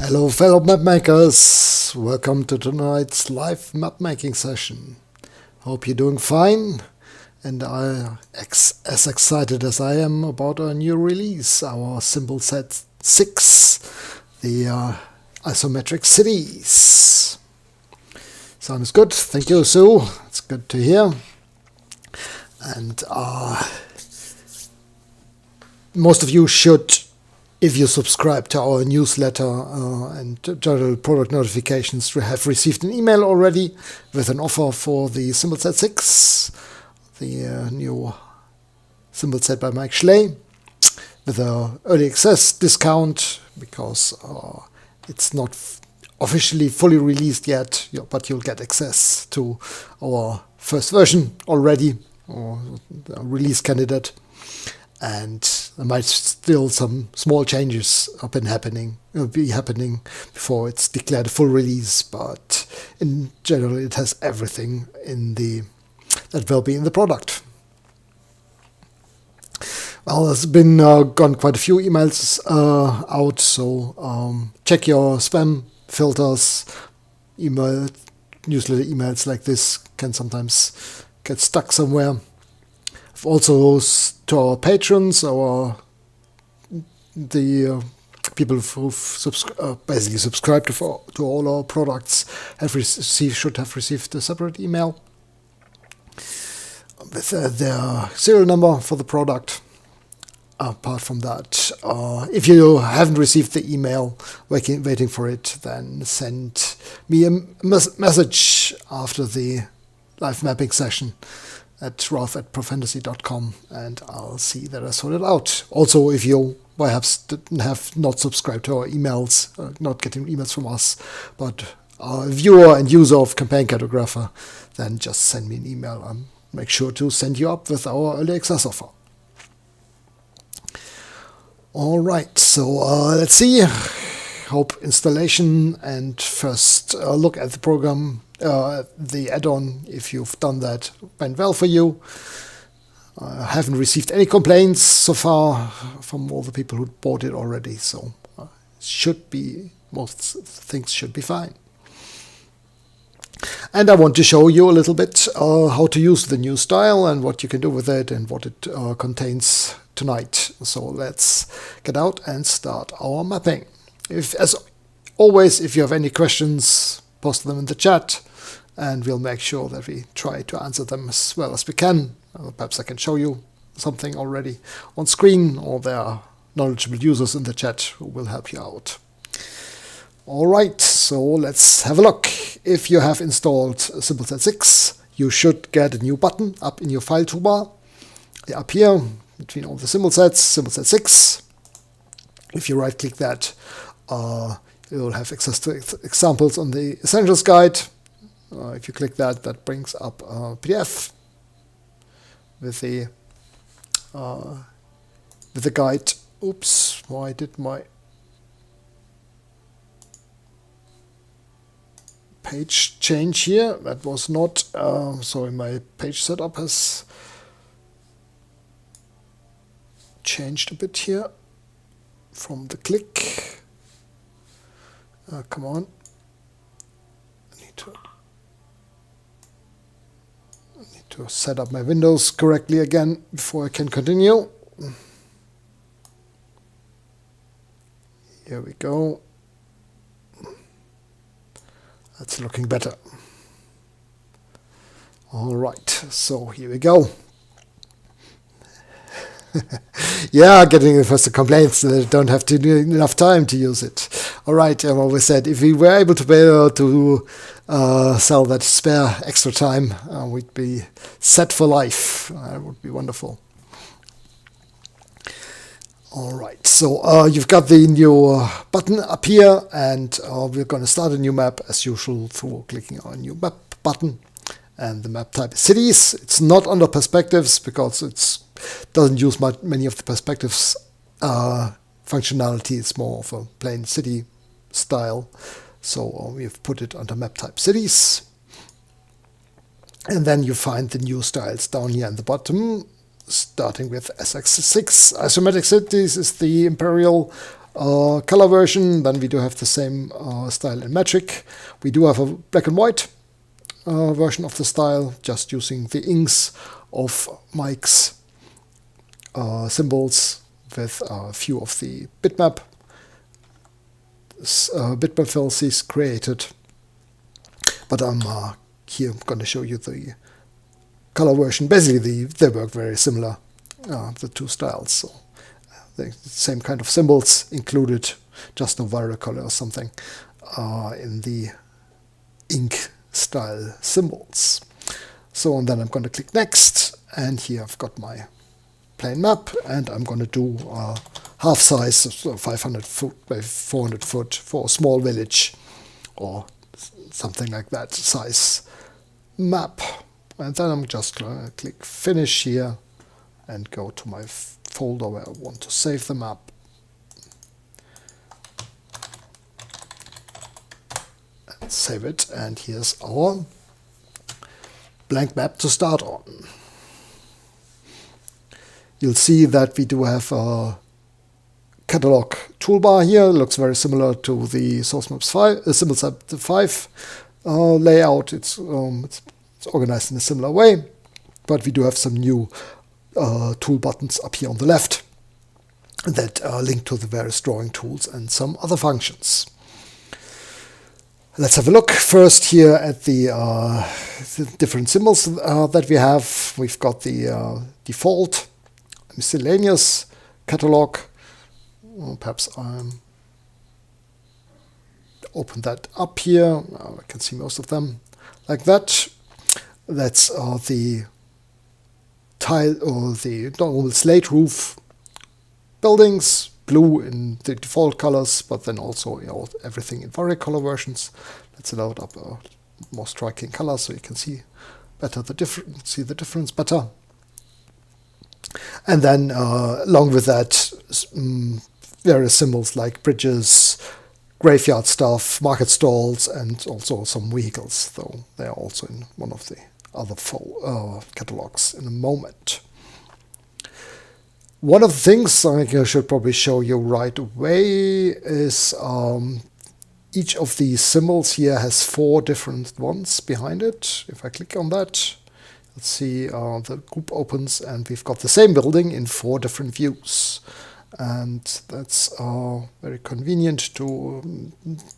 Hello fellow map makers, welcome to tonight's live map making session. Hope you're doing fine and are as excited as I am about our new release, our Symbol Set 6, the Isometric Cities. Sounds good, thank you Sue, it's good to hear. And most of you should, if you subscribe to our newsletter and general product notifications, we have received an email already with an offer for the Symbol Set 6, the new symbol set by Mike Schley, with an early access discount because it's not officially fully released yet, but you'll get access to our first version already, or the release candidate. And there might still some small changes be happening before it's declared a full release, but in general it has everything that will be in the product. Well, there's been gone quite a few emails out, so check your spam filters. Newsletter emails like this can sometimes get stuck somewhere. Also, to our patrons, the people who've basically subscribed to all our products should have received a separate email with their serial number for the product. Apart from that, if you haven't received the email, waiting for it, then send me a message after the live mapping session at ralph@profantasy.com, and I'll see that I sort it out. Also, if you perhaps have not subscribed to our emails, not getting emails from us, but are a viewer and user of Campaign Cartographer, then just send me an email. I'll make sure to send you up with our early access offer. All right, so let's see. Hope installation and first look at the program, the add-on, if you've done that, went well for you. I haven't received any complaints so far from all the people who bought it already, so most things should be fine. And I want to show you a little bit how to use the new style and what you can do with it and what it contains tonight. So let's get out and start our mapping. As always, if you have any questions, post them in the chat, and we'll make sure that we try to answer them as well as we can. Perhaps I can show you something already on screen, or there are knowledgeable users in the chat who will help you out. All right, so let's have a look. If you have installed Symbol Set 6, you should get a new button up in your file toolbar. Up here, between all the symbol sets, Symbol Set 6. If you right-click that, you'll have access to examples on the Essentials Guide. If you click that, that brings up a PDF with the guide. Oops, why did my page change here? That was not, sorry, my page setup has changed a bit here from the click. Come on. I need to set up my windows correctly again before I can continue. Here we go. That's looking better. All right, so here we go. Yeah, getting the first complaints that I don't have enough time to use it. All right, I've always said if we were able to sell that spare extra time, we'd be set for life. That would be wonderful. All right, so you've got the new button up here, and we're going to start a new map as usual through clicking on new map button. And the map type is cities. It's not under perspectives because it doesn't use many of the perspectives functionality. It's more of a plain city style. So we've put it under map type cities. And then you find the new styles down here at the bottom, starting with SS6. Isometric Cities is the Imperial color version, then we do have the same style in metric. We do have a black and white version of the style, just using the inks of Mike's symbols with a few of the bitmap fields he's created. But I'm here going to show you the color version. Basically, they work very similar, the two styles. So the same kind of symbols included, just no varicolor or something in the ink style symbols. So and then I'm going to click next, and here I've got my plain map, and I'm going to do half size, so 500 foot by 400 foot for a small village or something like that size map. And then I'm just going to click finish here and go to my folder where I want to save the map. And save it, and here's our blank map to start on. You'll see that we do have a catalog toolbar here. It looks very similar to the Source Maps 5, Symbols App 5 layout. It's organized in a similar way, but we do have some new tool buttons up here on the left that link to the various drawing tools and some other functions. Let's have a look first here at the different symbols that we have. We've got the default miscellaneous catalog. Perhaps open that up here. I can see most of them like that. That's the tile or the normal slate roof buildings, blue in the default colors, but then also everything in varicolor versions. Let's load up a more striking color so you can see better the difference better. And then along with that, various symbols like bridges, graveyard stuff, market stalls, and also some vehicles, though they are also in one of the other catalogs in a moment. One of the things I should probably show you right away is each of these symbols here has 4 different ones behind it. If I click on that, let's see, the group opens and we've got the same building in 4 different views. And that's very convenient to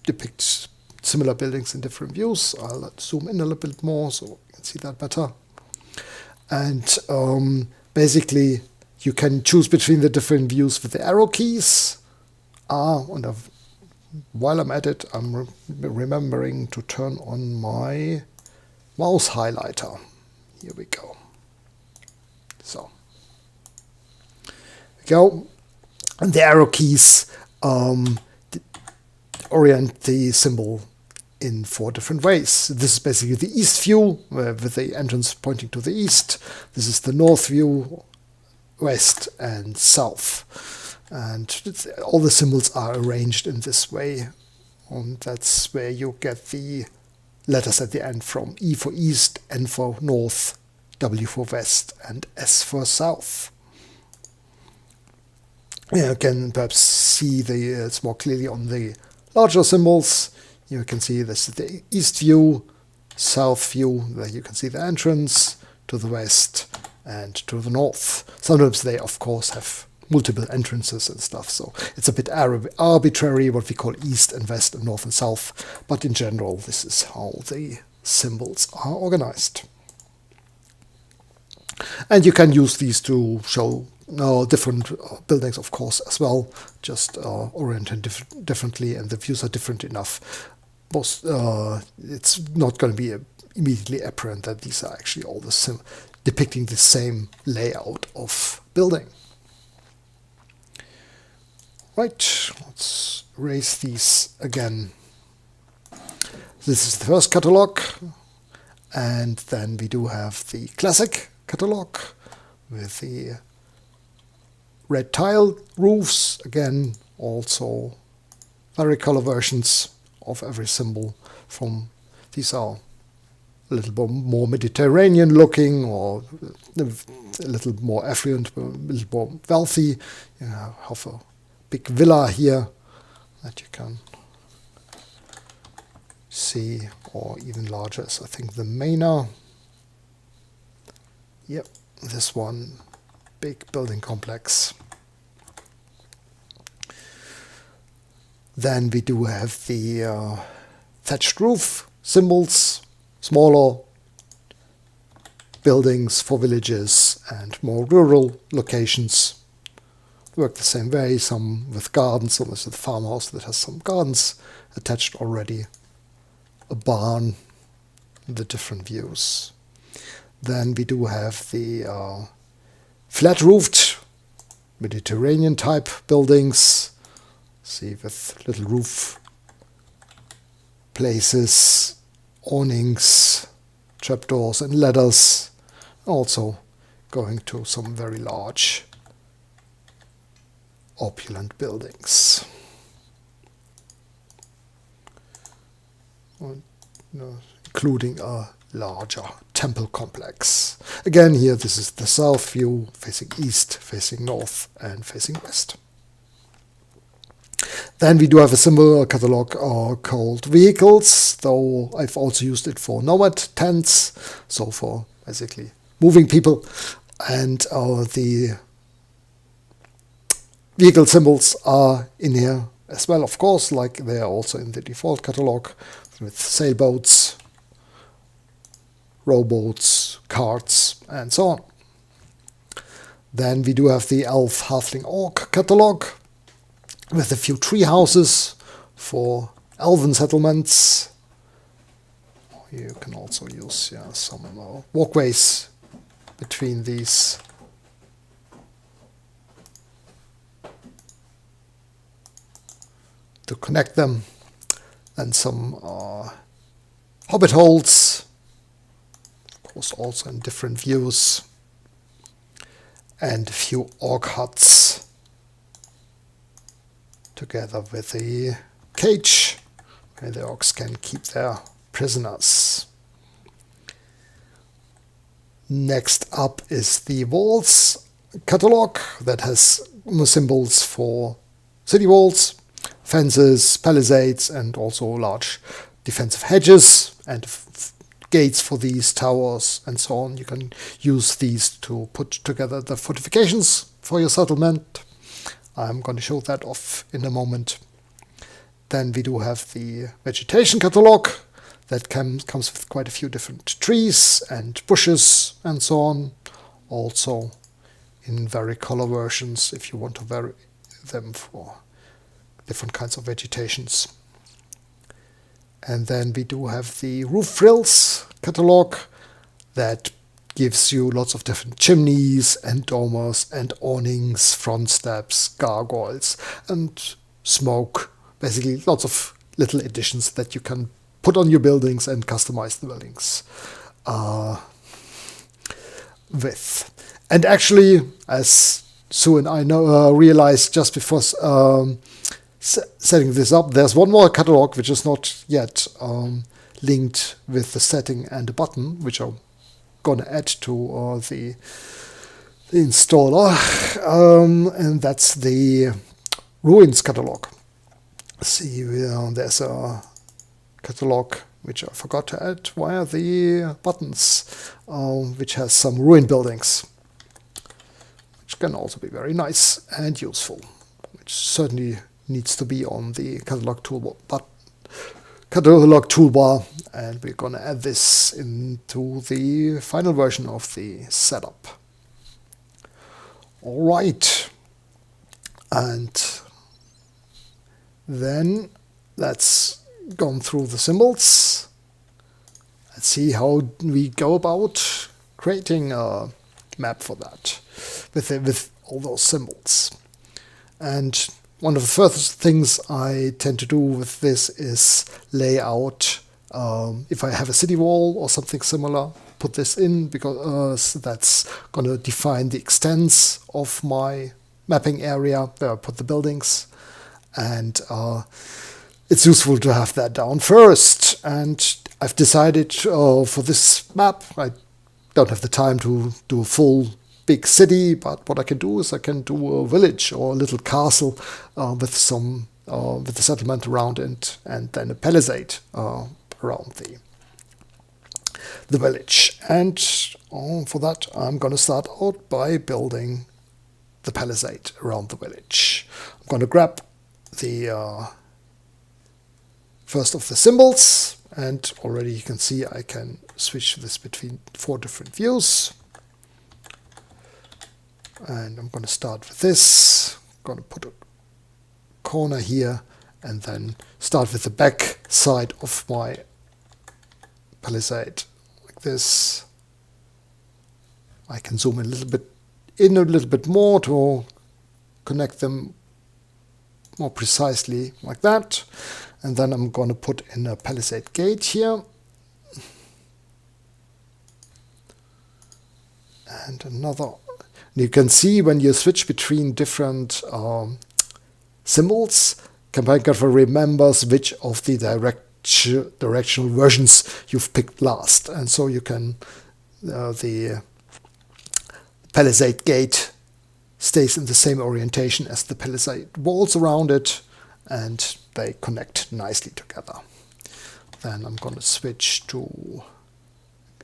depict similar buildings in different views. I'll zoom in a little bit more so you can see that better. And basically, you can choose between the different views with the arrow keys. And while I'm at it, I'm remembering to turn on my mouse highlighter. Here we go. So, there we go. And the arrow keys orient the symbol in 4 different ways. This is basically the east view, with the entrance pointing to the east. This is the north view, west and south. And all the symbols are arranged in this way. And that's where you get the letters at the end from: E for east, N for north, W for west, and S for south. You can perhaps see it's more clearly on the larger symbols. You can see this is the east view, south view, where you can see the entrance, to the west and to the north. Sometimes they, of course, have multiple entrances and stuff, so it's a bit arbitrary what we call east and west and north and south, but in general this is how the symbols are organized. And you can use these to show different buildings, of course, as well, just oriented differently, and the views are different enough. It's not going to be immediately apparent that these are actually all depicting the same layout of building. Right, let's erase these again. This is the first catalog, and then we do have the classic catalog with the red tile roofs, again also varicolor versions of every symbol. These are a little more Mediterranean looking, or a little more affluent, a little more wealthy. You have a big villa here that you can see, or even larger is I think the Manor. Yep, this one, big building complex. Then we do have the thatched roof symbols, smaller buildings for villages and more rural locations. Work the same way, some with gardens, some with a farmhouse that has some gardens attached already, a barn, the different views. Then we do have the flat-roofed Mediterranean type buildings, see, with little roof places, awnings, trapdoors and ladders, also going to some very large opulent buildings. Including a larger temple complex. Again, here this is the south view, facing east, facing north and facing west. Then we do have a similar catalog called vehicles, though I've also used it for nomad tents, so for basically moving people. And the vehicle symbols are in here as well, of course, like they are also in the default catalog, with sailboats, rowboats, carts, and so on. Then we do have the elf, halfling, orc catalog, with a few tree houses for elven settlements. You can also use some walkways between these. To connect them, and some hobbit holes, of course also in different views, and a few orc huts together with a cage where the orcs can keep their prisoners. Next up is the walls catalog that has symbols for city walls, fences, palisades, and also large defensive hedges and gates for these towers and so on. You can use these to put together the fortifications for your settlement. I'm going to show that off in a moment. Then we do have the vegetation catalog that comes with quite a few different trees and bushes and so on. Also in vari-color versions if you want to vary them for different kinds of vegetations. And then we do have the roof frills catalog that gives you lots of different chimneys and dormers and awnings, front steps, gargoyles and smoke. Basically lots of little additions that you can put on your buildings and customize the buildings with. And actually, as Sue and I realized just before setting this up, there's one more catalog which is not yet linked with the setting and the button, which I'm going to add to the installer, and that's the ruins catalog. See, there's a catalog which I forgot to add via the buttons, which has some ruin buildings, which can also be very nice and useful, which certainly needs to be on the catalog toolbar, and we're going to add this into the final version of the setup. All right, and then let's go through the symbols. Let's see how we go about creating a map for that with all those symbols. And one of the first things I tend to do with this is lay out, if I have a city wall or something similar, put this in, because that's going to define the extents of my mapping area where I put the buildings. And it's useful to have that down first. And I've decided for this map, I don't have the time to do a full big city, but what I can do is I can do a village or a little castle with some with a settlement around it, and then a palisade around the village. And for that, I'm going to start out by building the palisade around the village. I'm going to grab the first of the symbols, and already you can see I can switch this between 4 different views. And I'm going to start with this. I'm going to put a corner here and then start with the back side of my palisade like this. I can zoom in a little bit more to connect them more precisely like that. And then I'm going to put in a palisade gate here. And another. You can see when you switch between different symbols, CompagneControl remembers which of the directional versions you've picked last. And so you can, the palisade gate stays in the same orientation as the palisade walls around it, and they connect nicely together. Then I'm going to switch to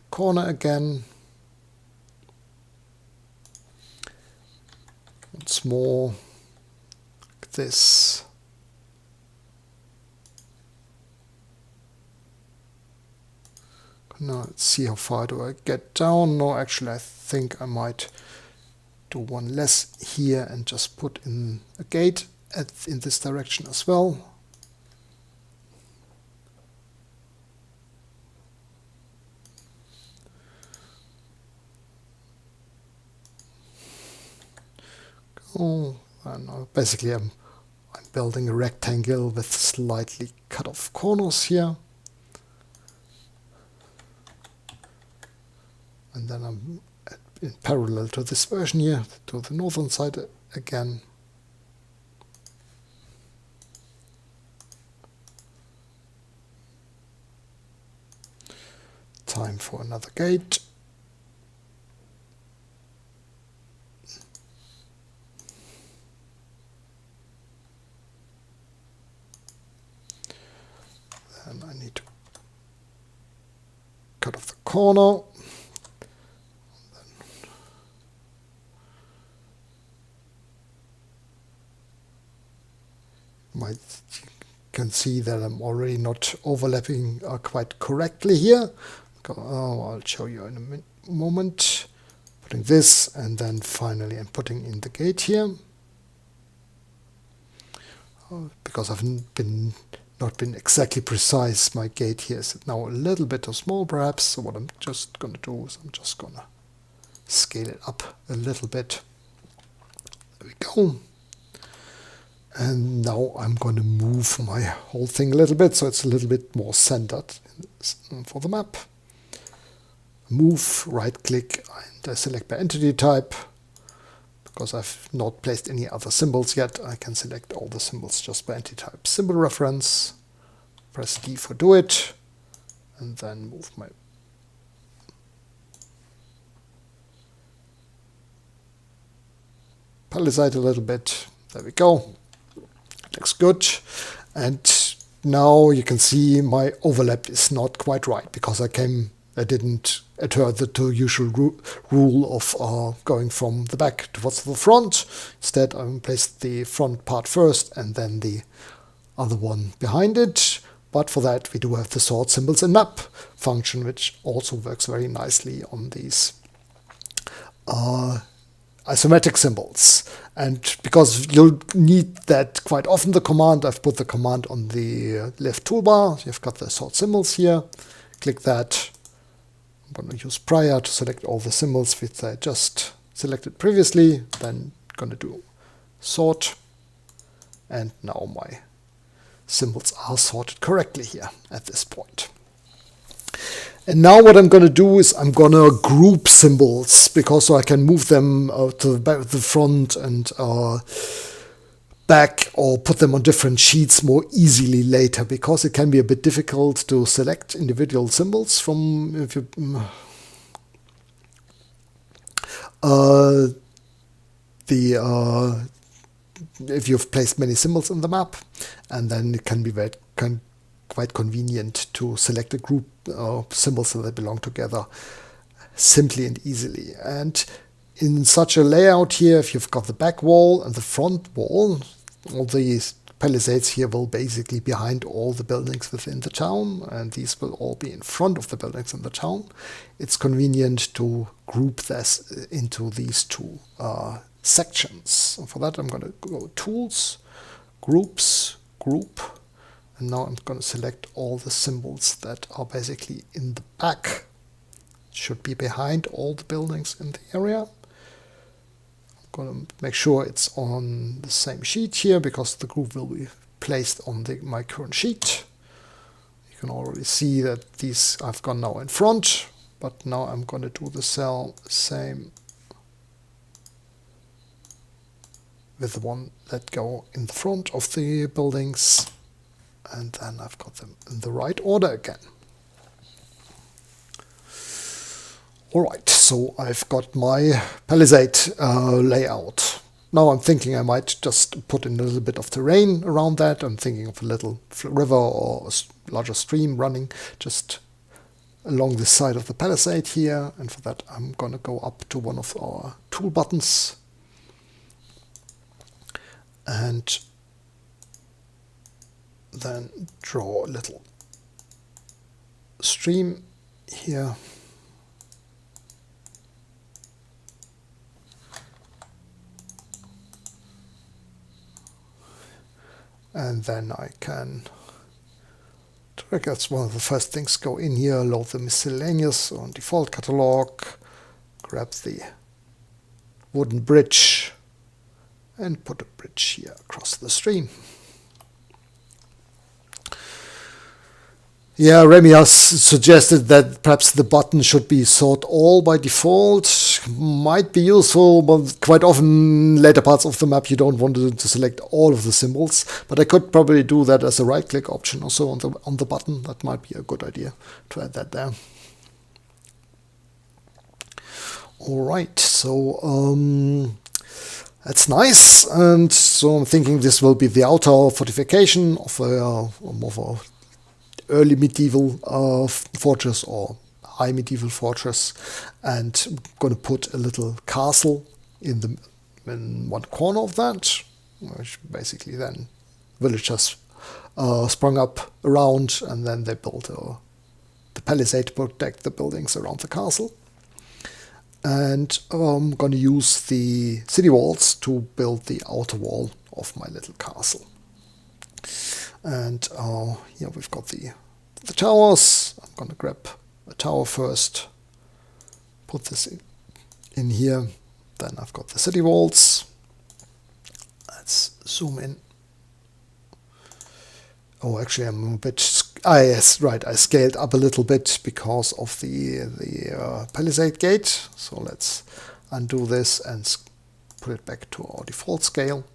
corner again. Once more, like this. Now let's see how far do I get down. No, actually I think I might do one less here and just put in a gate in this direction as well. And basically I'm building a rectangle with slightly cut off corners here. And then I'm in parallel to this version here, to the northern side again. Time for another gate. Then I need to cut off the corner. You can see that I'm already not overlapping quite correctly here. I'll show you in a moment. Putting this, and then finally I'm putting in the gate here. Because I've not been exactly precise, my gate here is now a little bit too small perhaps. So what I'm just going to do is I'm just going to scale it up a little bit. There we go. And now I'm going to move my whole thing a little bit so it's a little bit more centered for the map. Move, right click, and I select by entity type. Because I've not placed any other symbols yet, I can select all the symbols just by entity type. Symbol reference, press D for do it, and then move my palisade a little bit. There we go. Looks good. And now you can see my overlap is not quite right because I didn't adhere to the usual rule of going from the back towards the front. Instead, I placed the front part first and then the other one behind it. But for that, we do have the sort symbols and map function, which also works very nicely on these isometric symbols. And because you'll need that quite often, the command, I've put the command on the left toolbar. You've got the sort symbols here. Click that. I'm going to use prior to select all the symbols which I just selected previously. Then going to do sort. And now my symbols are sorted correctly here at this point. And now what I'm going to do is I'm going to group symbols because so I can move them to the back, the front and back, or put them on different sheets more easily later, because it can be a bit difficult to select individual symbols from uh, the if you've placed many symbols in the map, and then it can be quite convenient to select a group of symbols that belong together simply and easily. And in such a layout here, if you've got the back wall and the front wall, all these palisades here will basically be behind all the buildings within the town, and these will all be in front of the buildings in the town. It's convenient to group this into these two sections. So for that, I'm going to go Tools, Groups, Group, and now I'm going to select all the symbols that are basically in the back. Should be behind all the buildings in the area. I'm going to make sure it's on the same sheet here, because the group will be placed on my current sheet. You can already see that these I've gone now in front, but now I'm going to do the same with the one that go in the front of the buildings, and then I've got them in the right order again. Alright, so I've got my palisade layout. Now I'm thinking I might just put in a little bit of terrain around that. I'm thinking of a little river or a larger stream running just along the side of the palisade here. And for that I'm going to go up to one of our tool buttons and then draw a little stream here. And then I can, that's one of the first things, go in here, load the miscellaneous on default catalog, grab the wooden bridge and put a bridge here across the stream. Yeah, Remy has suggested that perhaps the button should be sort all by default. Might be useful, but quite often later parts of the map you don't want to select all of the symbols. But I could probably do that as a right-click option also on the button. That might be a good idea to add that there. All right, so that's nice. And so I'm thinking this will be the outer fortification of a early medieval fortress or high medieval fortress, and I'm going to put a little castle in one corner of that, which basically then villagers sprung up around, and then they built the palisade to protect the buildings around the castle. And I'm going to use the city walls to build the outer wall of my little castle. And here we've got the towers. I'm going to grab a tower first, put this in here. Then I've got the city walls. Let's zoom in. Oh, actually, I'm a bit. Yes, right. I scaled up a little bit because of the palisade gate. So let's undo this and put it back to our default scale.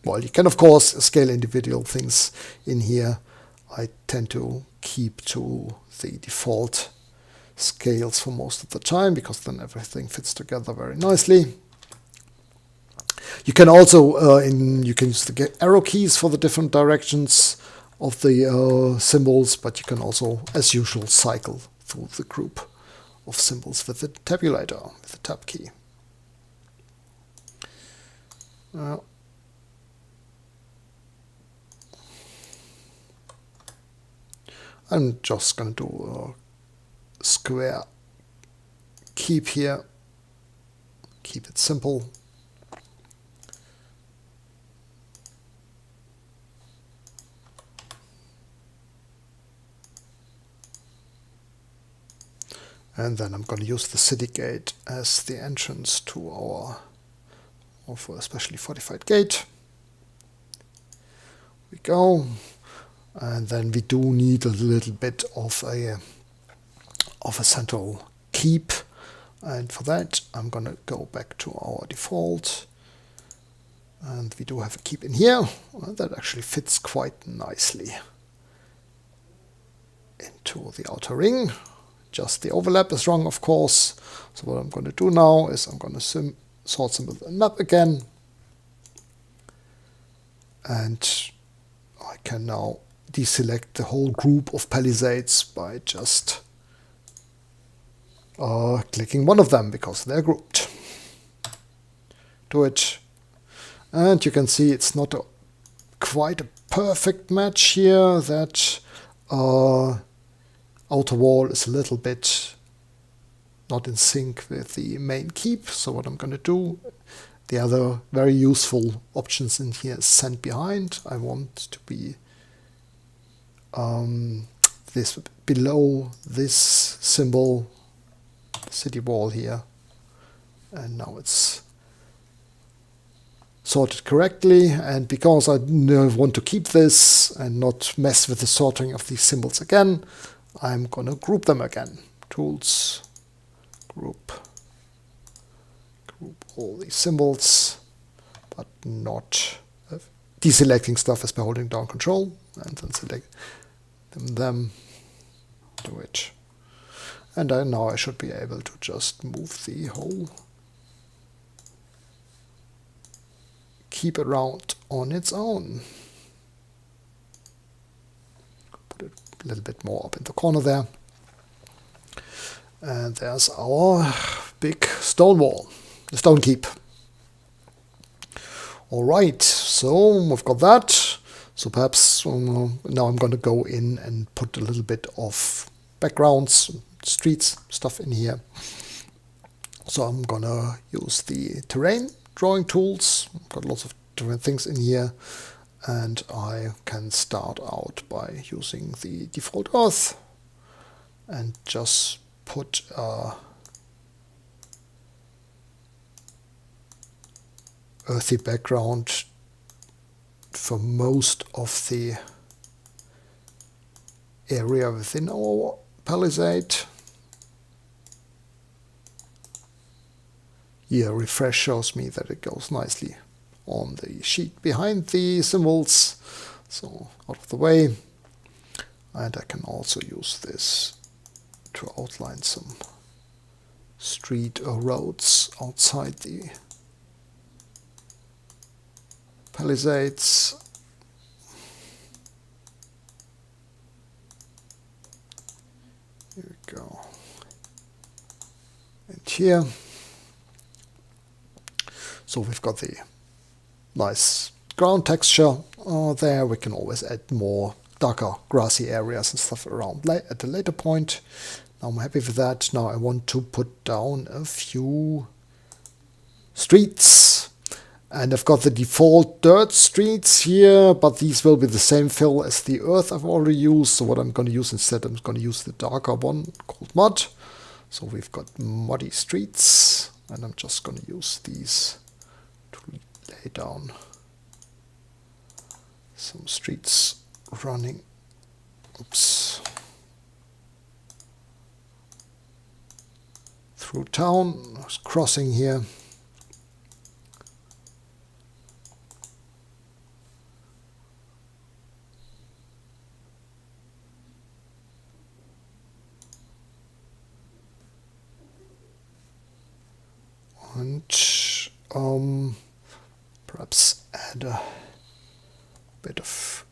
Well, you can of course scale individual things in here. I tend to keep to the default scales for most of the time, because then everything fits together very nicely. You can also you can use the arrow keys for the different directions of the symbols, but you can also, as usual, cycle through the group of symbols with the tabulator, with the tab key. I'm just going to do a square keep here, keep it simple. And then I'm going to use the city gate as the entrance to our, especially fortified gate. We go. And then we do need a little bit of a central keep, and for that I'm gonna go back to our default, and we do have a keep in here. That actually fits quite nicely into the outer ring. Just the overlap is wrong, of course. So what I'm going to do now is I'm going to sort them with the map again. And I can now deselect the whole group of palisades by just clicking one of them because they're grouped. Do it. And you can see it's not quite a perfect match here. That outer wall is a little bit not in sync with the main keep. So what I'm going to do, the other very useful options in here is send behind. I want to be this below this symbol, city wall here. And now it's sorted correctly, and because I want to keep this and not mess with the sorting of these symbols again, I'm gonna group them again. Tools, group all these symbols, but not deselecting stuff is by holding down Control and then select them, do it. And now I should be able to just move the whole keep around on its own. Put it a little bit more up in the corner there. And there's our big stone wall, the stone keep. Alright, so we've got that. So perhaps now I'm going to go in and put a little bit of backgrounds, streets, stuff in here. So I'm going to use the terrain drawing tools. I've got lots of different things in here, and I can start out by using the default earth and just put earthy background for most of the area within our palisade. Here, refresh shows me that it goes nicely on the sheet behind the symbols, so out of the way. And I can also use this to outline some street or roads outside the palisades. Here we go. And here. So we've got the nice ground texture there. We can always add more darker grassy areas and stuff around at a later point. Now I'm happy with that. Now I want to put down a few streets. And I've got the default dirt streets here, but these will be the same fill as the earth I've already used. So what I'm going to use instead, I'm going to use the darker one called mud. So we've got muddy streets, and I'm just going to use these to lay down some streets running. Oops. Through town, crossing here. And perhaps add a bit of...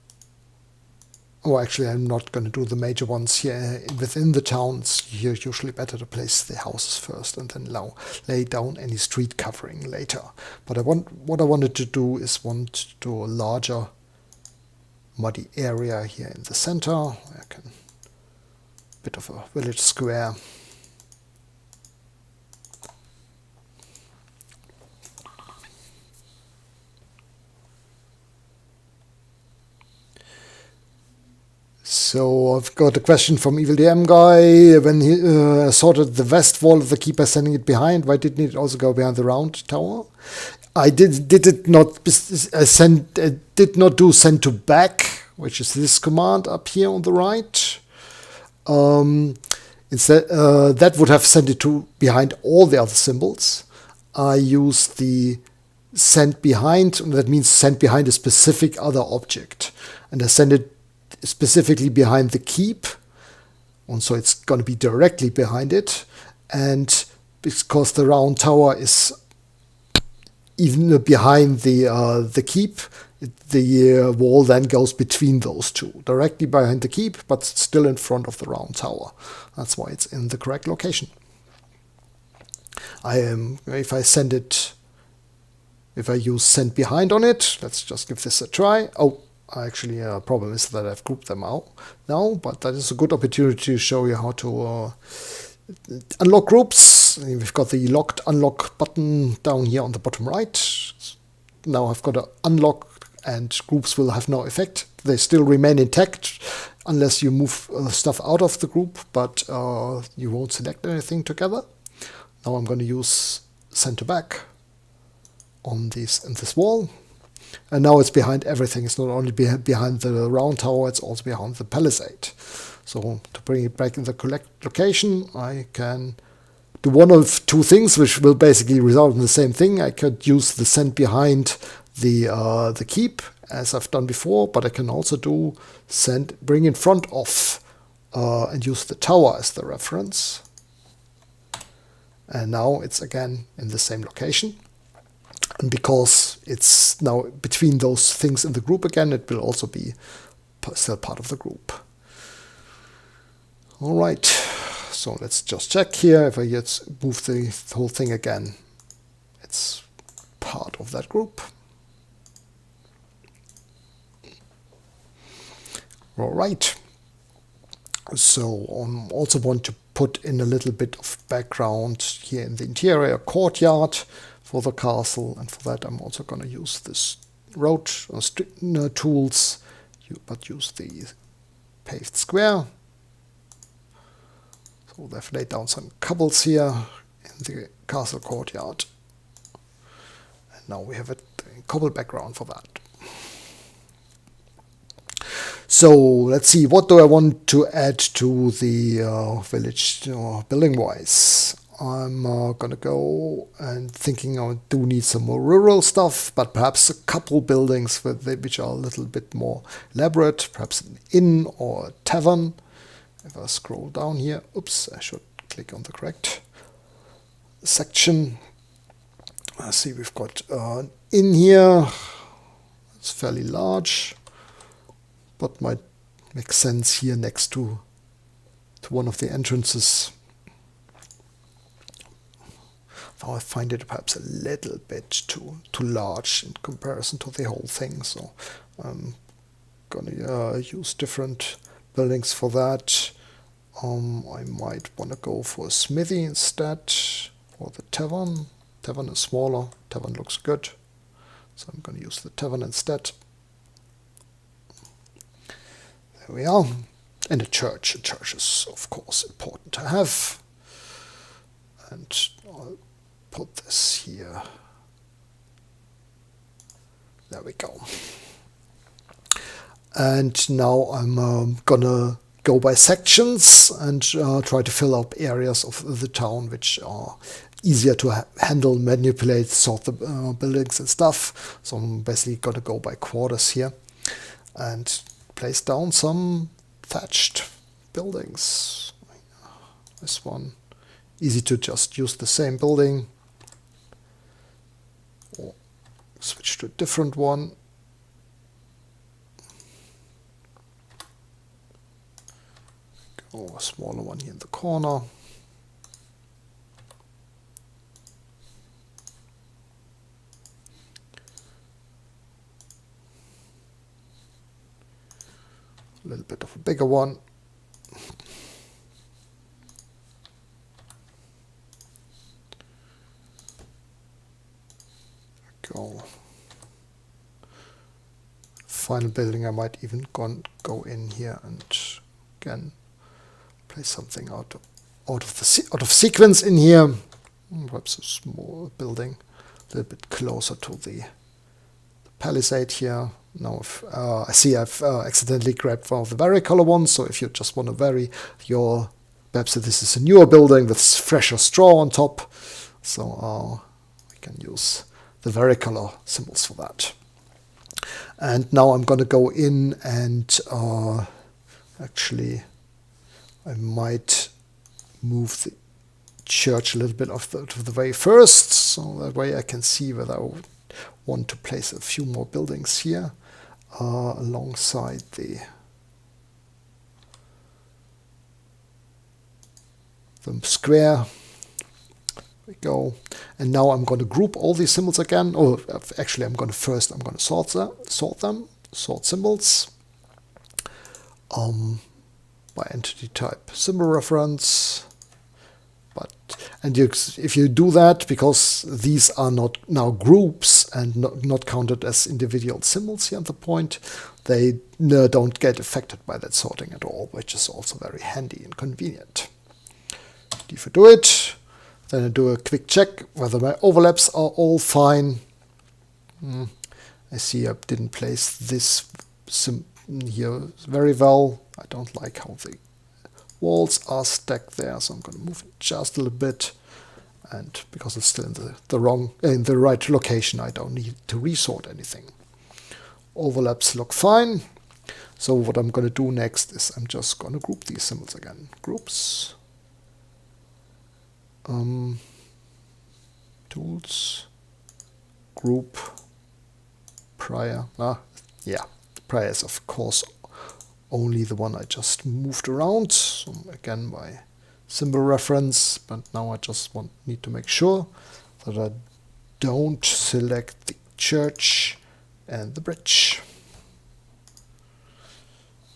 Oh, actually, I'm not going to do the major ones here within the town. It's usually better to place the houses first and then lay down any street covering later. But what I wanted to do is to do a larger muddy area here in the center. I can bit of a village square. So I've got a question from Evil DM Guy. When he sorted the west wall of the keep by sending it behind, why didn't it also go behind the round tower? I did it not did not do send to back, which is this command up here on the right. Instead, that would have sent it to behind all the other symbols. I use the send behind, and that means send behind a specific other object, and I send it specifically behind the keep, and so it's going to be directly behind it. And because the round tower is even behind the keep, the wall then goes between those two, directly behind the keep, but still in front of the round tower. That's why it's in the correct location. If I use send behind on it, let's just give this a try. Oh, actually, problem is that I've grouped them out now, but that is a good opportunity to show you how to unlock groups. We've got the locked unlock button down here on the bottom right. Now I've got to unlock, and groups will have no effect. They still remain intact unless you move stuff out of the group, but you won't select anything together. Now I'm going to use send to back on this wall. And now it's behind everything. It's not only behind the round tower, it's also behind the palisade. So to bring it back in the correct location, I can do one of two things, which will basically result in the same thing. I could use the send behind the keep, as I've done before, but I can also do send bring in front of and use the tower as the reference. And now it's again in the same location. And because it's now between those things in the group again, it will also be still part of the group. All right, so let's just check here. If I just move the whole thing again, it's part of that group. All right. So I also want to put in a little bit of background here in the interior courtyard for the castle, and for that I'm also going to use this road tools, but use the paved square. So they've laid down some cobbles here in the castle courtyard, and now we have a cobble background for that. So let's see, what do I want to add to the village building-wise? I'm going to go and thinking I do need some more rural stuff, but perhaps a couple buildings which are a little bit more elaborate, perhaps an inn or a tavern. If I scroll down here, oops, I should click on the correct section. I see we've got an inn here. It's fairly large, but might make sense here next to one of the entrances. Now I find it perhaps a little bit too large in comparison to the whole thing, so I'm gonna use different buildings for that. I might want to go for a smithy instead, or the tavern. Tavern is smaller, tavern looks good, so I'm gonna use the tavern instead. There we are. And a church. A church is, of course, important to have. And I'll put this here. There we go. And now I'm gonna go by sections and try to fill up areas of the town which are easier to handle, manipulate, sort the buildings and stuff. So I'm basically gonna go by quarters here and place down some thatched buildings. This one, easy to just use the same building or switch to a different one. Go a smaller one here in the corner. A little bit of a bigger one. Go. Final building, I might even go in here and again place something out of sequence in here. Perhaps a small building, a little bit closer to the palisade here. Now, if I see I've accidentally grabbed one of the varicolor ones, so if you just want to vary your, perhaps this is a newer building with fresher straw on top, so we can use the varicolor symbols for that. And now I'm going to go in and actually I might move the church a little bit to the way first. so that way I can see whether I would want to place a few more buildings here alongside the square. We go, and now I'm going to group all these symbols again. Oh, actually, I'm going to sort symbols by entity type, symbol reference. If you do that, because these are not now groups and not counted as individual symbols here at the point, they don't get affected by that sorting at all, which is also very handy and convenient. If I do it, then I do a quick check whether my overlaps are all fine. I see I didn't place this here very well. I don't like how the walls are stacked there, so I'm going to move it just a little bit. And because it's still in the right location, I don't need to resort anything. Overlaps look fine. So what I'm going to do next is I'm just going to group these symbols again. Groups. Tools. Group. Prior. Prior is of course only the one I just moved around. So again, my symbol reference, but now I just need to make sure that I don't select the church and the bridge.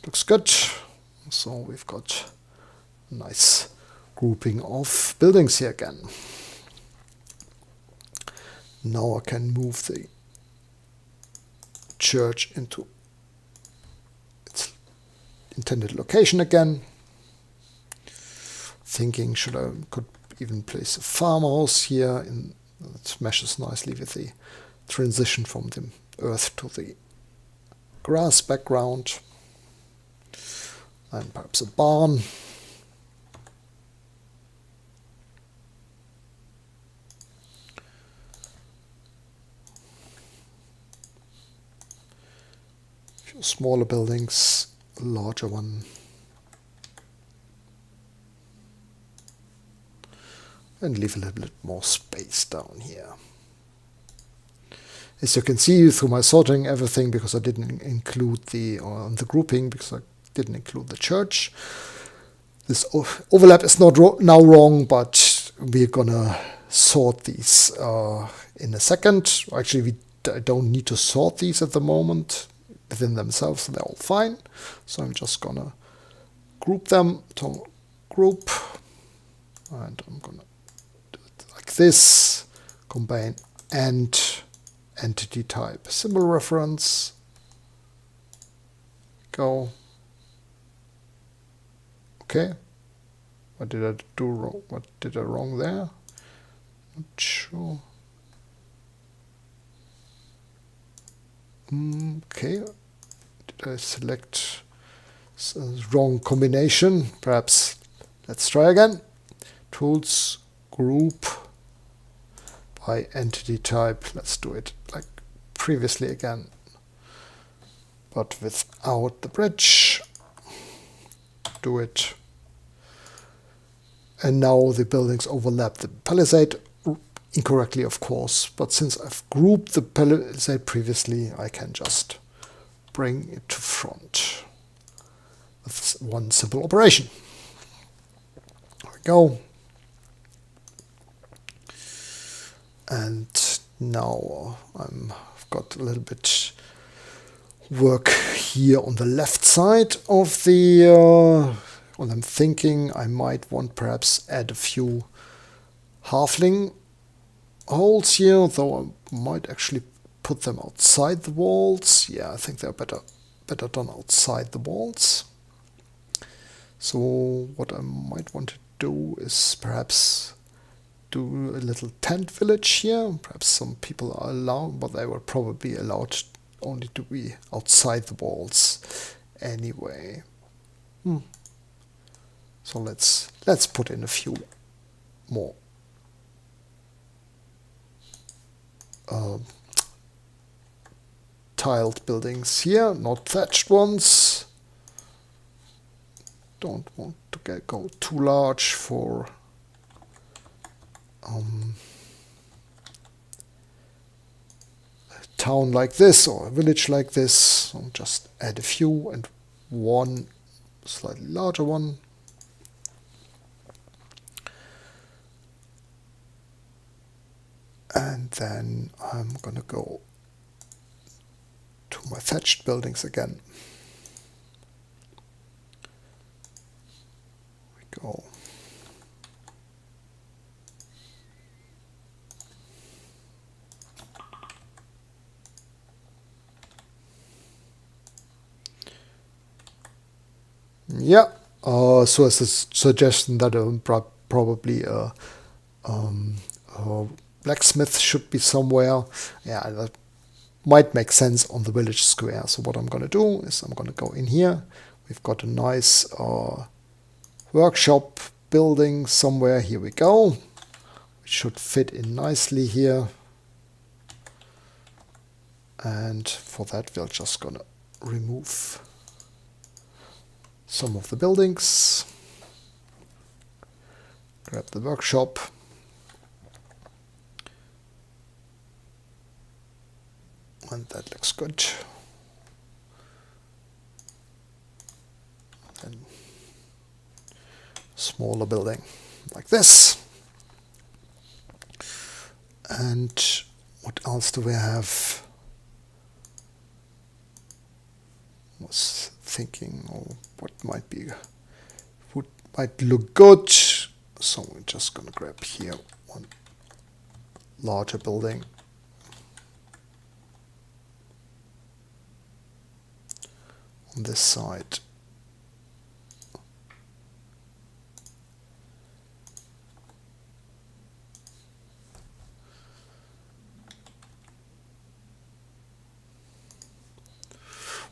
Looks good. So we've got a nice grouping of buildings here again. Now I can move the church into its intended location again. Thinking could even place a farmhouse here. It meshes nicely with the transition from the earth to the grass background. And perhaps a barn. A few smaller buildings, a larger one. And leave a little bit more space down here. As you can see through my sorting everything, because I didn't include the grouping, because I didn't include the church. This overlap is not now wrong, but we're gonna sort these in a second. Actually, I don't need to sort these at the moment within themselves. They're all fine. So I'm just gonna group them to group, and I'm gonna this, combine and entity type, symbol reference, go. Okay, what did I do wrong? What did I wrong there? Not sure. Okay, did I select wrong combination? Perhaps let's try again. Tools, group. By entity type, let's do it like previously again, but without the bridge. Do it. And now the buildings overlap the palisade incorrectly, of course, but since I've grouped the palisade previously, I can just bring it to front with one simple operation. There we go. And now I've got a little bit work here on the left side of the, and I'm thinking I might want perhaps add a few halfling holes here, though I might actually put them outside the walls. Yeah, I think they're better done outside the walls. So what I might want to do is perhaps do a little tent village here. Perhaps some people are allowed, but they were probably allowed only to be outside the walls anyway. So let's put in a few more tiled buildings here, not thatched ones. Don't want to go too large for town like this or a village like this. So just add a few and one slightly larger one. And then I'm going to go to my thatched buildings again. We go. Yeah, so as a suggestion that probably a blacksmith should be somewhere. Yeah, that might make sense on the village square. So what I'm going to do is I'm going to go in here. We've got a nice workshop building somewhere. Here we go. It should fit in nicely here. And for that, we're just going to remove some of the buildings. Grab the workshop. And that looks good. Then smaller building like this. And what else do we have? Was thinking, oh, what might look good. So we're just gonna grab here one larger building. On this side.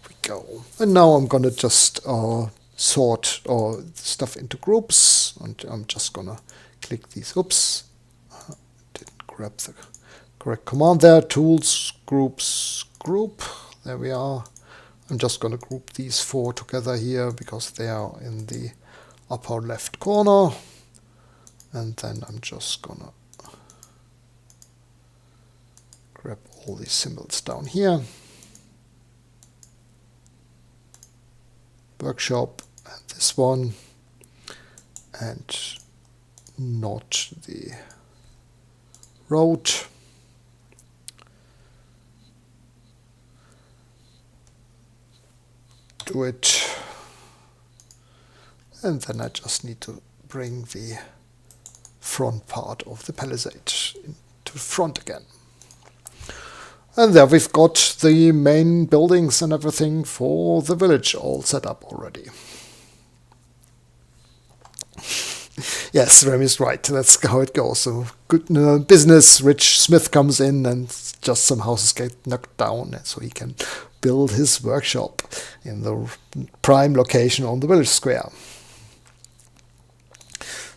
We go. And now I'm gonna just sort stuff into groups, and I'm just gonna click these. Oops, didn't grab the correct command there. Tools, groups, group. There we are. I'm just going to group these four together here because they are in the upper left corner. And then I'm just going to grab all these symbols down here. Workshop and this one. And not the road. Do it, and then I just need to bring the front part of the palisade into the front again. And there we've got the main buildings and everything for the village all set up already. Yes, Remy's right. That's how it goes. So good business, rich smith comes in and just some houses get knocked down so he can build his workshop in the prime location on the village square.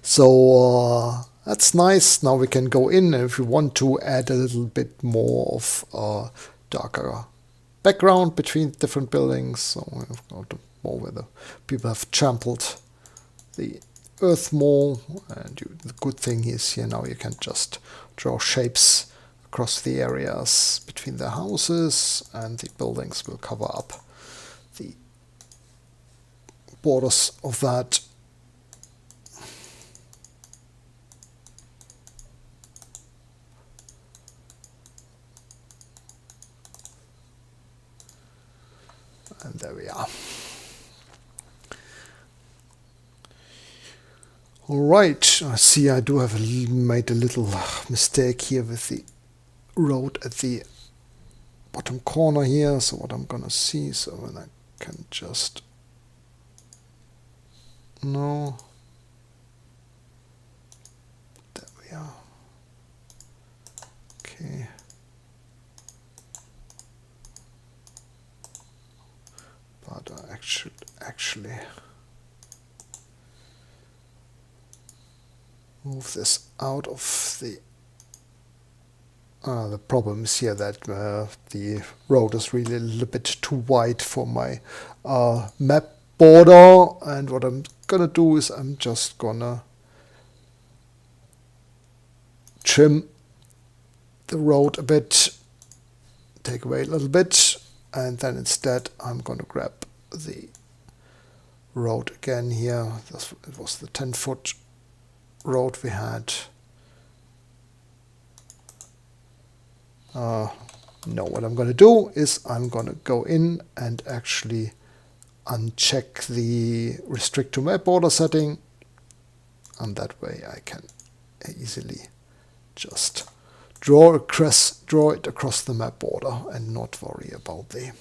So that's nice. Now we can go in, and if we want to add a little bit more of darker background between different buildings. So we've got more where the people have trampled the earth more, and the good thing is here now you can just draw shapes across the areas between the houses, and the buildings will cover up the borders of that. And there we are. Alright, I see I do have made a little mistake here with the road at the bottom corner here. So what I'm gonna see, so when I can just... No. There we are. Okay. But I should actually move this out of the... the problem is here that the road is really a little bit too wide for my map border, and what I'm gonna do is I'm just gonna trim the road a bit take away a little bit, and then instead I'm going to grab the road again here. It was the 10-foot road we had. No, what I'm going to do is I'm going to go in and actually uncheck the restrict to map border setting, and that way I can easily just draw it across the map border and not worry about the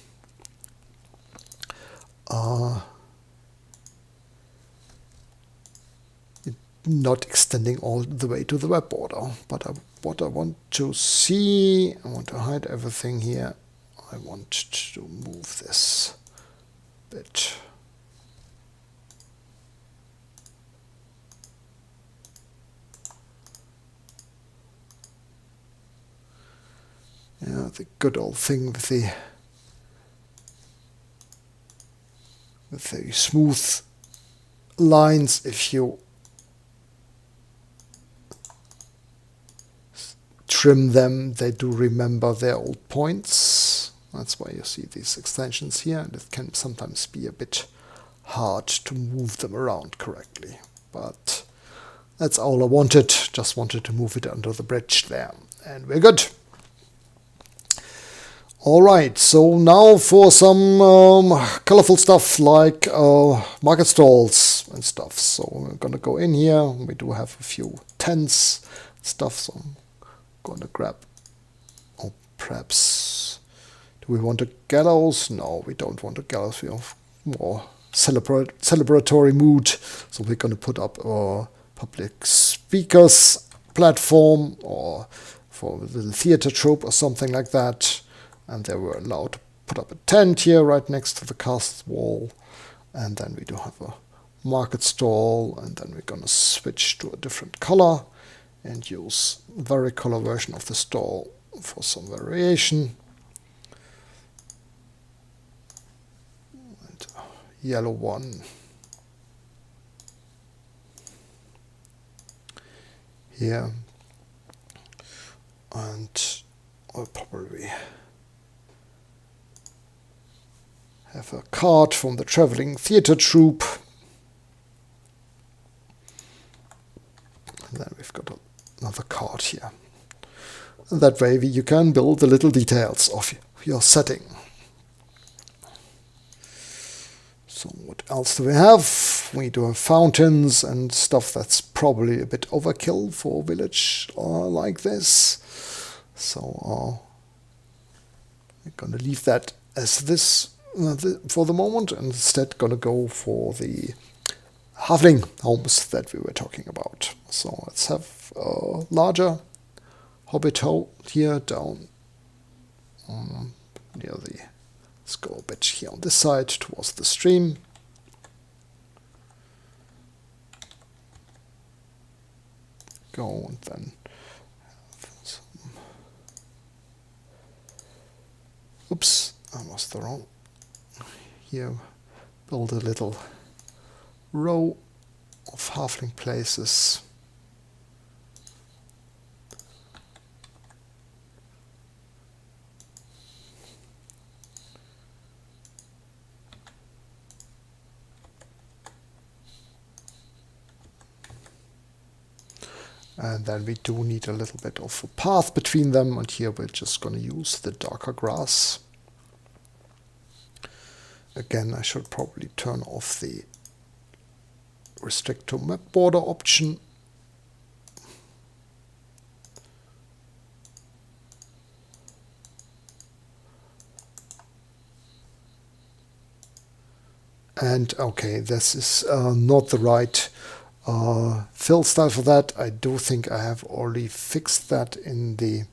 not extending all the way to the web border. But what I want to see, I want to hide everything here. I want to move this bit. Yeah, the good old thing with the smooth lines, if you trim them, they do remember their old points. That's why you see these extensions here, and it can sometimes be a bit hard to move them around correctly. But that's all I wanted. Just wanted to move it under the bridge there, and we're good. Alright, so now for some colorful stuff like market stalls and stuff. So we're going to go in here. We do have a few tents stuff, so I'm going to grab, or perhaps, do we want a gallows? No, we don't want a gallows. We have more celebratory mood. So we're going to put up a public speakers platform, or for a little theater troupe or something like that. And they were allowed to put up a tent here right next to the cast wall. And then we do have a market stall, and then we're going to switch to a different color and use the varicolor version of the stall for some variation. And a yellow one here. And I'll probably have a card from the traveling theater troupe. And then we've got another card here. And that way you can build the little details of your setting. So what else do we have? We do have fountains and stuff that's probably a bit overkill for a village like this. So we're going to leave that as this for the moment, and instead going to go for the halfling homes that we were talking about. So let's have a larger hobbit hole here down near the, let's go a bit here on this side towards the stream. Go and then oops, I was the wrong. Here, build a little row of halfling places. And then we do need a little bit of a path between them, and here we're just going to use the darker grass. Again, I should probably turn off the restrict to map border option. And okay, this is not the right fill style for that. I do think I have already fixed that in the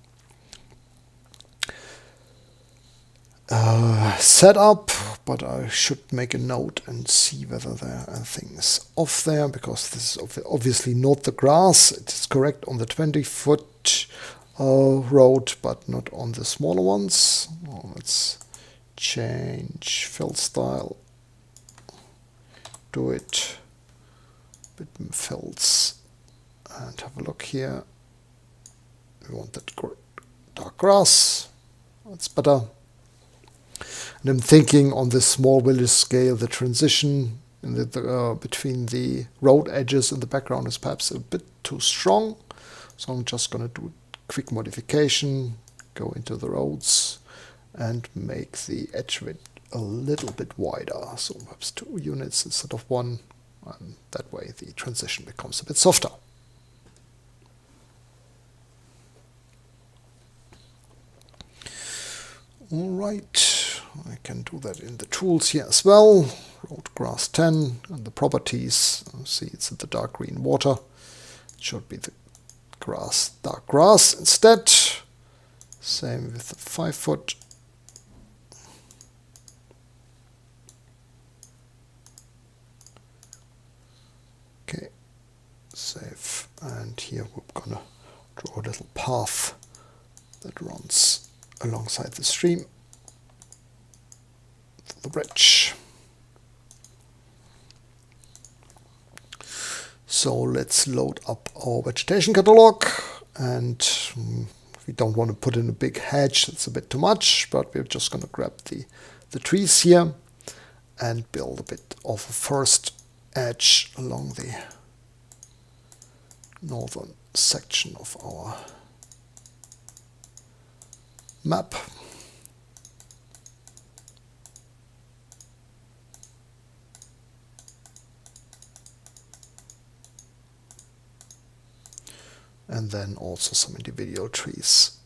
setup, but I should make a note and see whether there are things off there, because this is obviously not the grass. It is correct on the 20-foot road, but not on the smaller ones. Let's change fill style. Do it bitmap fills and have a look here. We want that dark grass. That's better. And I'm thinking on this small village scale, the transition in between the road edges in the background is perhaps a bit too strong. So I'm just going to do a quick modification, go into the roads and make the edge width a little bit wider. So perhaps 2 units instead of 1. And that way the transition becomes a bit softer. All right, I can do that in the tools here as well. Road grass 10 and the properties. See, it's in the dark green water. It should be the grass, dark grass instead. Same with the 5 foot. Okay, save. And here we're gonna draw a little path that runs alongside the stream for the bridge. So let's load up our vegetation catalog, and we don't want to put in a big hedge, it's a bit too much, but we're just going to grab the trees here and build a bit of a first edge along the northern section of our map. And then also some individual trees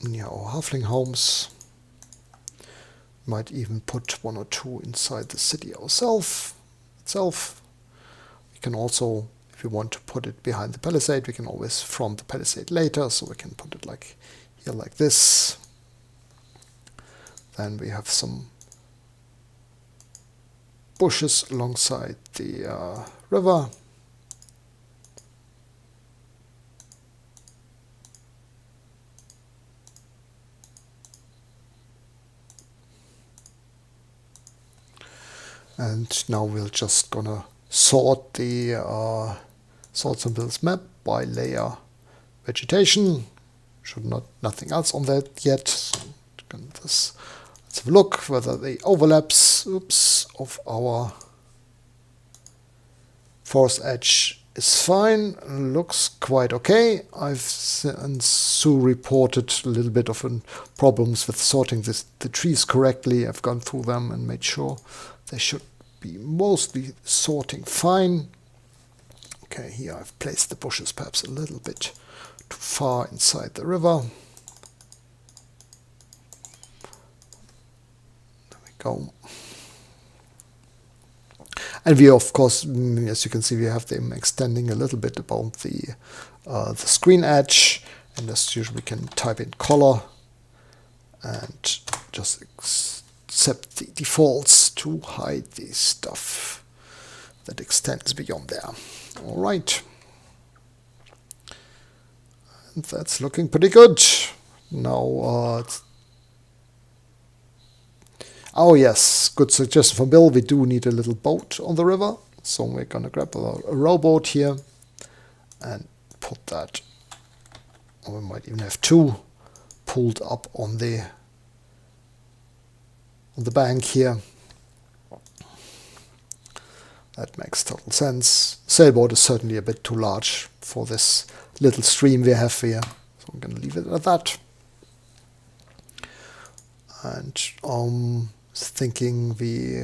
near our halfling homes. Might even put 1 or 2 inside the city itself. We can also, if we want to put it behind the palisade, we can always front the palisade later, so we can put it like here, like this. Then we have some bushes alongside the river. And now we're just gonna sort the sorts and builds map by layer vegetation. Should nothing else on that yet. So let's have a look whether the overlaps of our forest edge is fine. Looks quite okay. And Sue reported a little bit of problems with sorting the trees correctly. I've gone through them and made sure they should be mostly sorting fine. Okay, here I've placed the bushes perhaps a little bit too far inside the river. There we go. And we, of course, as you can see, we have them extending a little bit above the screen edge. And as usual, we can type in color and just set the defaults to hide the stuff that extends beyond there. All right. And that's looking pretty good. Now, oh yes, good suggestion from Bill. We do need a little boat on the river. So we're going to grab a rowboat here and put that, or we might even have 2 pulled up on the bank here. That makes total sense. Sailboat is certainly a bit too large for this little stream we have here, so I'm going to leave it at that. And thinking we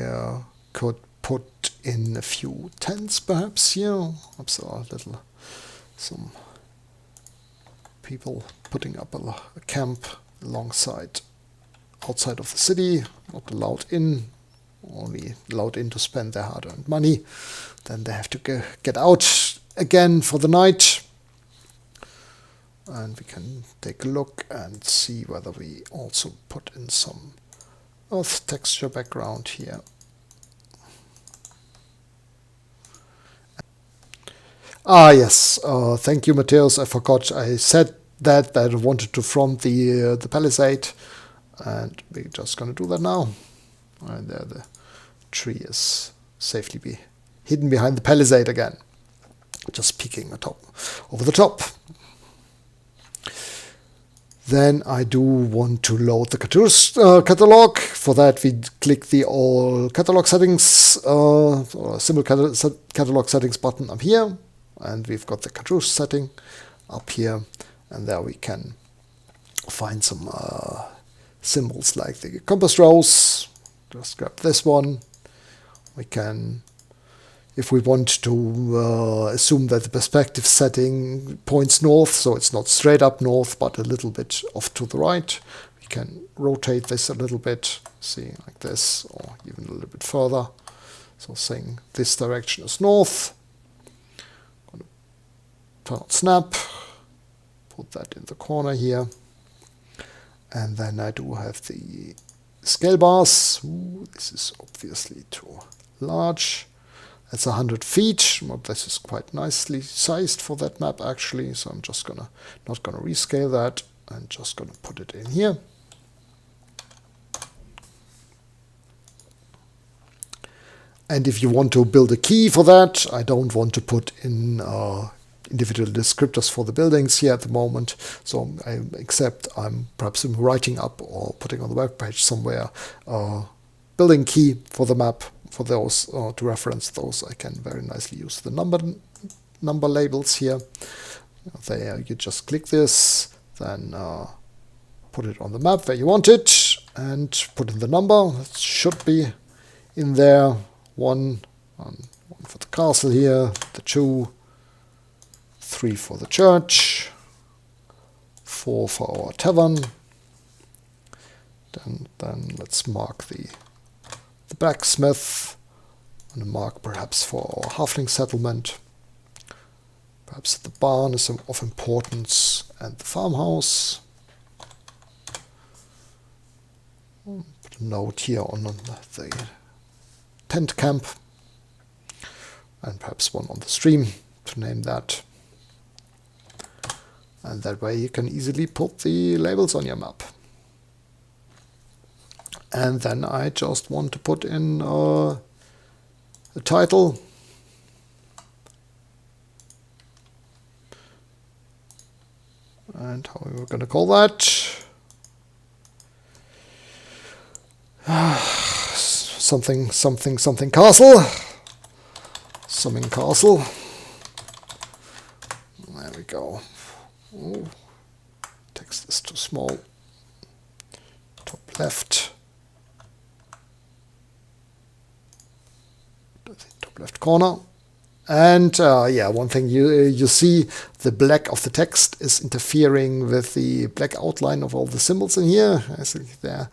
could put in a few tents perhaps here. Perhaps some people putting up a camp outside of the city, not allowed in, only allowed in to spend their hard-earned money. Then they have to get out again for the night. And we can take a look and see whether we also put in some earth texture background here. Ah yes, thank you, Matthias. I forgot. I said that I wanted to front the palisade, and we're just going to do that now. And there the tree is safely be hidden behind the palisade again, just peeking over the top. Then I do want to load the catalog. For that, we click the all catalog settings or symbol catalog settings button up here, and we've got the Cartouche setting up here, and there we can find some symbols like the compass rose. Just grab this one. We can, if we want to assume that the perspective setting points north, so it's not straight up north, but a little bit off to the right, we can rotate this a little bit, see, like this, or even a little bit further. So saying this direction is north. I'm going to turn on snap, put that in the corner here. And then I do have the scale bars. Ooh, this is obviously too large. That's 100 feet. Well, this is quite nicely sized for that map actually. So I'm just not gonna rescale that. I'm just gonna put it in here. And if you want to build a key for that, I don't want to put in individual descriptors for the buildings here at the moment. So except I'm perhaps writing up or putting on the web page somewhere building key for the map. For those to reference those, I can very nicely use the number labels here. There, you just click this, then put it on the map where you want it, and put in the number. It should be in there. One for the castle here, the 2, 3 for the church, 4 for our tavern. Then let's mark the blacksmith, and a mark perhaps for our halfling settlement. Perhaps the barn is of importance, and the farmhouse. Put a note here on the tent camp, and perhaps one on the stream to name that. And that way you can easily put the labels on your map. And then I just want to put in a title. And how are we going to call that? Something castle. Something castle. There we go. Ooh. Text is too small. Top left. Top left corner. And yeah, one thing you see, the black of the text is interfering with the black outline of all the symbols in here. I think there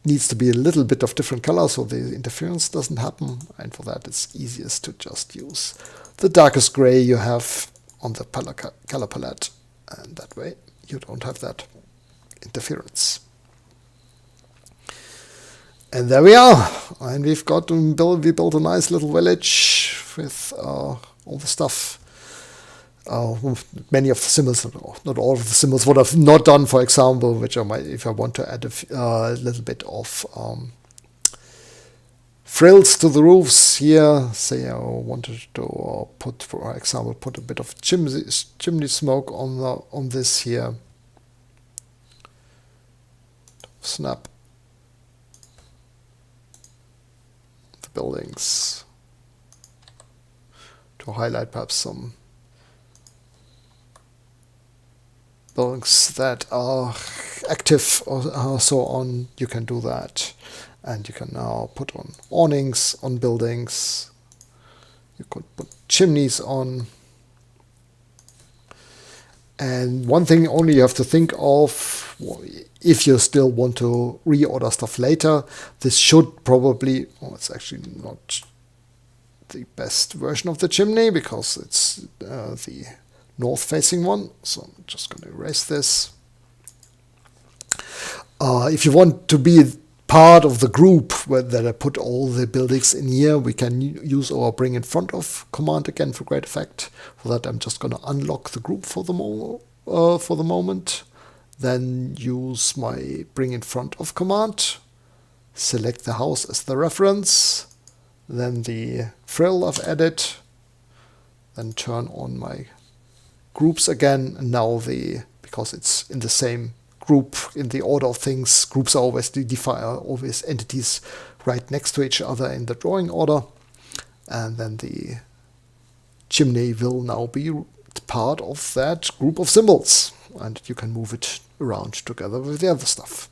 needs to be a little bit of different color so the interference doesn't happen. And for that, it's easiest to just use the darkest gray you have on the color palette, and that way you don't have that interference. And there we are, and we built a nice little village with all the stuff. Many of the symbols, not all of the symbols, what I've not done, for example, which I might, if I want to add a little bit of frills to the roofs here. Say I wanted to put, for example, put a bit of chimney smoke on this here. Snap. Buildings to highlight perhaps some buildings that are active or so on. You can do that, and you can now put on awnings on buildings. You could put chimneys on. And one thing only you have to think of, if you still want to reorder stuff later, this should probably, well, it's actually not the best version of the chimney because it's the north-facing one. So I'm just going to erase this. If you want to be part of the group that I put all the buildings in here, we can use our bring in front of command again for great effect. For that, I'm just going to unlock the group for the moment. Then use my bring in front of command. Select the house as the reference. Then the frill I've added. Then turn on my groups again. And now because it's in the same group in the order of things, groups are always entities right next to each other in the drawing order. And then the chimney will now be part of that group of symbols, and you can move it around together with the other stuff.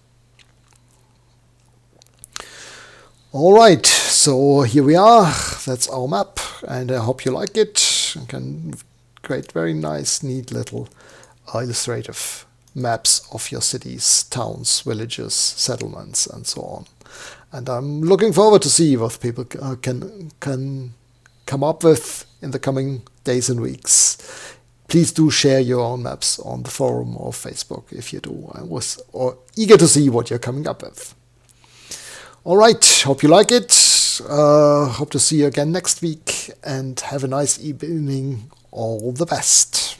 Alright, so here we are. That's our map, and I hope you like it. You can create very nice, neat little illustrative maps of your cities, towns, villages, settlements, and so on. And I'm looking forward to see what people can come up with in the coming days and weeks. Please do share your own maps on the forum or Facebook if you do. I was eager to see what you're coming up with. Alright, hope you like it. Hope to see you again next week, and have a nice evening. All the best.